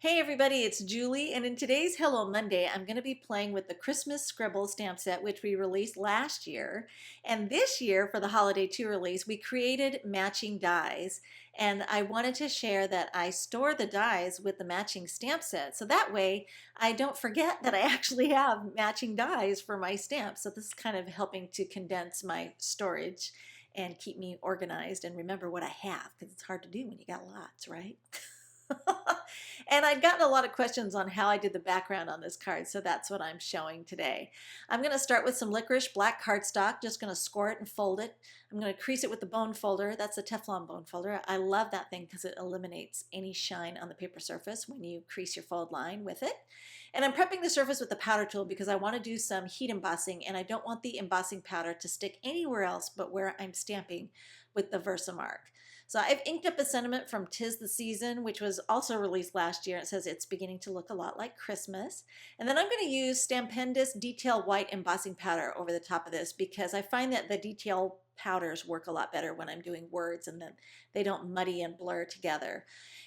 Hey everybody, it's Julie, and in today's Hello Monday, I'm going to be playing with the Christmas Scribble stamp set, which we released last year. And this year, for the Holiday 2 release, we created matching dies. And I wanted to share that I store the dies with the matching stamp set. So that way, I don't forget that I actually have matching dies for my stamps. So this is kind of helping to condense my storage and keep me organized and remember what I have, because it's hard to do when you got lots, right? And I'd gotten a lot of questions on how I did the background on this card, so that's what I'm showing today. I'm going to start with some licorice black cardstock, just going to score it and fold it. I'm going to crease it with the bone folder. That's a Teflon bone folder. I love that thing because it eliminates any shine on the paper surface when you crease your fold line with it. And I'm prepping the surface with the powder tool because I want to do some heat embossing, and I don't want the embossing powder to stick anywhere else but where I'm stamping with the Versamark. So I've inked up a sentiment from 'Tis the Season, which was also released last year. It says it's beginning to look a lot like Christmas. And then I'm going to use Stampendous Detail White embossing powder over the top of this because I find that the detail powders work a lot better when I'm doing words and then they don't muddy and blur together.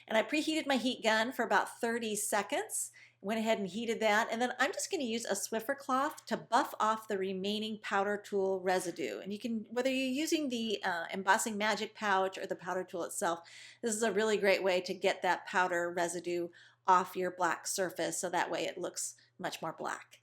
And I preheated my heat gun for about 30 seconds. Went ahead and heated that, and then I'm just going to use a Swiffer cloth to buff off the remaining powder tool residue. And you can, whether you're using the embossing magic pouch or the powder tool itself, this is a really great way to get that powder residue off your black surface so that way it looks much more black.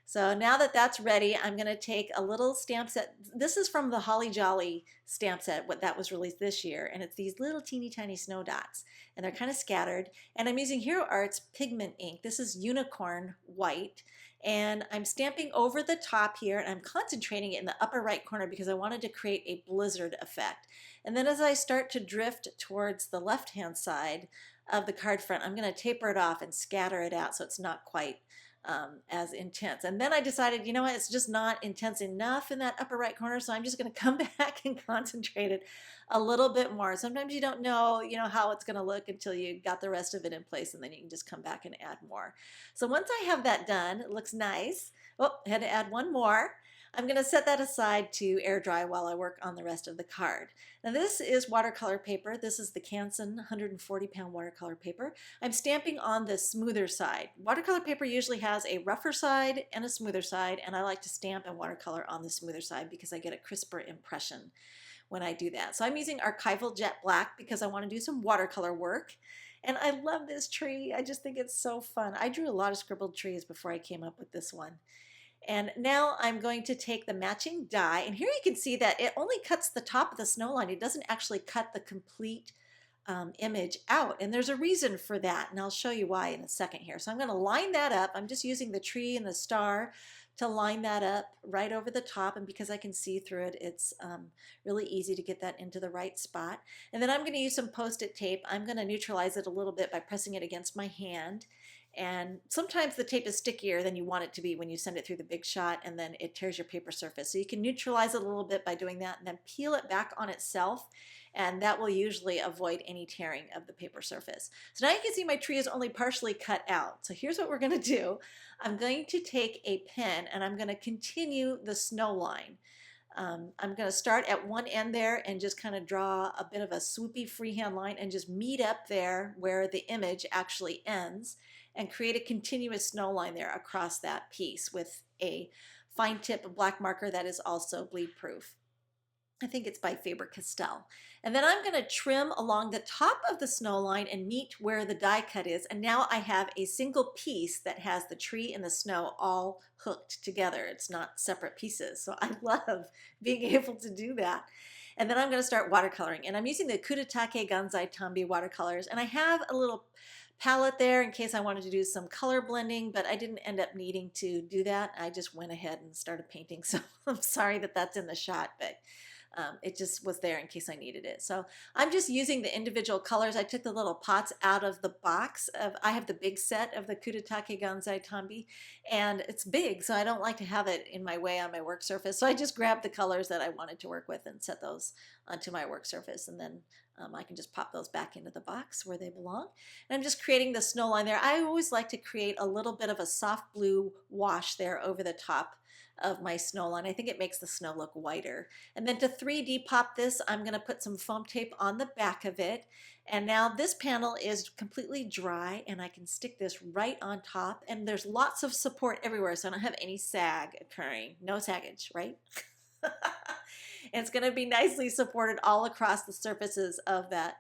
So now that that's ready, I'm going to take a little stamp set. This is from the Holly Jolly stamp set, what that was released this year, and it's these little teeny tiny snow dots, and they're kind of scattered. And I'm using Hero Arts pigment ink. This is Unicorn White, and I'm stamping over the top here, and I'm concentrating it in the upper right corner because I wanted to create a blizzard effect. And then as I start to drift towards the left-hand side of the card front, I'm going to taper it off and scatter it out so it's not quite as intense. And then I decided, you know what, it's just not intense enough in that upper right corner, so I'm just going to come back and concentrate it a little bit more. Sometimes you don't know, how it's going to look until you got the rest of it in place, and then you can just come back and add more. So once I have that done, it looks nice. Oh, I had to add one more. I'm going to set that aside to air dry while I work on the rest of the card. Now this is watercolor paper. This is the Canson 140-pound watercolor paper. I'm stamping on the smoother side. Watercolor paper usually has a rougher side and a smoother side, and I like to stamp and watercolor on the smoother side because I get a crisper impression when I do that. So I'm using Archival Jet Black because I want to do some watercolor work. And I love this tree. I just think it's so fun. I drew a lot of scribbled trees before I came up with this one. And now I'm going to take the matching die, and here you can see that it only cuts the top of the snow line. It doesn't actually cut the complete image out, and there's a reason for that, and I'll show you why in a second here. So I'm going to line that up. I'm just using the tree and the star to line that up right over the top, and because I can see through it, it's really easy to get that into the right spot. And then I'm going to use some Post-it tape. I'm going to neutralize it a little bit by pressing it against my hand. And sometimes the tape is stickier than you want it to be when you send it through the Big Shot, and then it tears your paper surface. So you can neutralize it a little bit by doing that and then peel it back on itself, and that will usually avoid any tearing of the paper surface. So now you can see my tree is only partially cut out. So here's what we're going to do. I'm going to take a pen and I'm going to continue the snow line. I'm going to start at one end there and just kind of draw a bit of a swoopy freehand line and just meet up there where the image actually ends and create a continuous snow line there across that piece with a fine tip black marker that is also bleed proof. I think it's by Faber-Castell. And then I'm going to trim along the top of the snow line and meet where the die cut is. And now I have a single piece that has the tree and the snow all hooked together. It's not separate pieces. So I love being able to do that. And then I'm going to start watercoloring. And I'm using the Kudetake Ganzai Tambi watercolors. And I have a little palette there in case I wanted to do some color blending, but I didn't end up needing to do that. I just went ahead and started painting. So I'm sorry that that's in the shot, but it just was there in case I needed it. So I'm just using the individual colors. I took the little pots out of the box. I have the big set of the Kudetake Ganzai Tambi, and it's big, so I don't like to have it in my way on my work surface. So I just grabbed the colors that I wanted to work with and set those onto my work surface, and then I can just pop those back into the box where they belong. And I'm just creating the snow line there. I always like to create a little bit of a soft blue wash there over the top of my snow line. I think it makes the snow look whiter. And then to 3D pop this, I'm going to put some foam tape on the back of it, And now this panel is completely dry and I can stick this right on top, and there's lots of support everywhere so I don't have any sag occurring. No saggage, right? It's going to be nicely supported all across the surfaces of that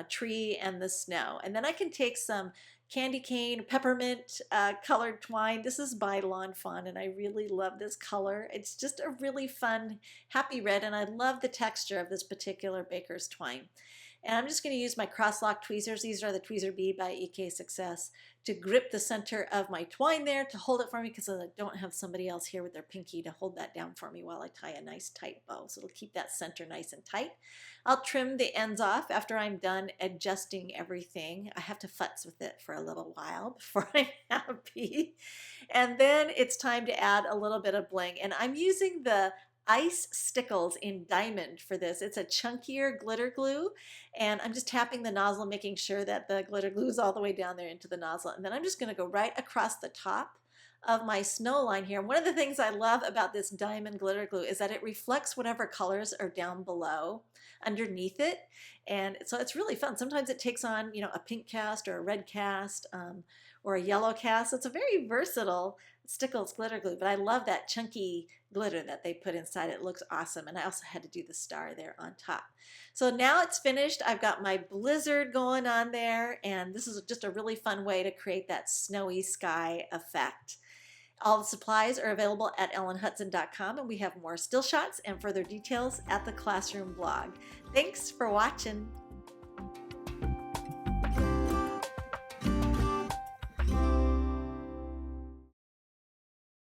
tree and the snow. And then I can take some candy cane, peppermint colored twine. This is by Lawn Fawn, and I really love this color. It's just a really fun, happy red, and I love the texture of this particular baker's twine. And I'm just going to use my cross-lock tweezers. These are the Tweezer B by EK Success to grip the center of my twine there to hold it for me, because I don't have somebody else here with their pinky to hold that down for me while I tie a nice tight bow. So it'll keep that center nice and tight. I'll trim the ends off after I'm done adjusting everything. I have to futz with it for a little while before I'm happy. And then it's time to add a little bit of bling. And I'm using the Ice Stickles in Diamond for this. It's a chunkier glitter glue, and I'm just tapping the nozzle, making sure that the glitter glue is all the way down there into the nozzle. And then I'm just going to go right across the top of my snow line here. And one of the things I love about this diamond glitter glue is that it reflects whatever colors are down below underneath it. And so it's really fun. Sometimes it takes on, you know, a pink cast or a red cast or a yellow cast. So it's a very versatile Stickles glitter glue, but I love that chunky glitter that they put inside. It looks awesome. And I also had to do the star there on top. So now it's finished. I've got my blizzard going on there, and this is just a really fun way to create that snowy sky effect. All the supplies are available at ellenhutson.com, and we have more still shots and further details at the Classroom blog. Thanks for watching.